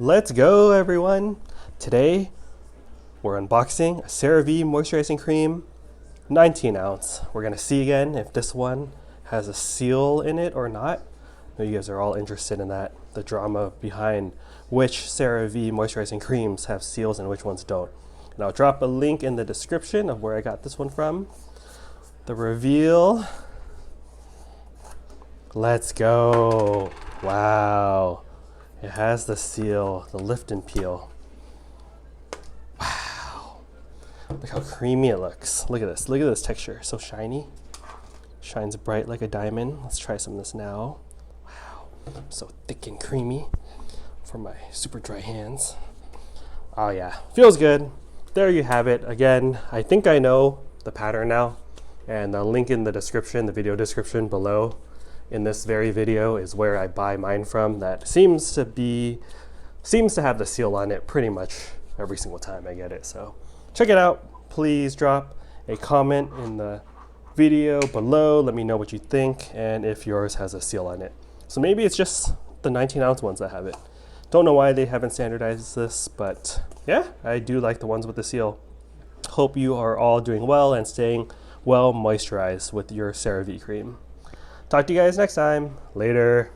Let's go, everyone. Today, we're unboxing a CeraVe Moisturizing Cream, 19 ounce. We're gonna see again if this one has a seal in it or not. I know you guys are all interested in that, the drama behind which CeraVe Moisturizing Creams have seals and which ones don't. And I'll drop a link in the description of where I got this one from. The reveal. Let's go. Wow. It has the seal, the lift and peel. Wow. Look how creamy it looks. Look at this. Look at this texture. So shiny. Shines bright like a diamond. Let's try some of this now. Wow. So thick and creamy for my super dry hands. Oh yeah. Feels good. There you have it. Again, I think I know the pattern now. And the link in the description, the video description below, in this very video is where I buy mine from. That seems to have the seal on it pretty much every single time I get it. So check it out. Please drop a comment in the video below. Let me know what you think and if yours has a seal on it. So maybe it's just the 19-ounce ones that have it. Don't know why they haven't standardized this, but yeah, I do like the ones with the seal. Hope you are all doing well and staying well moisturized with your CeraVe cream. Talk to you guys next time. Later.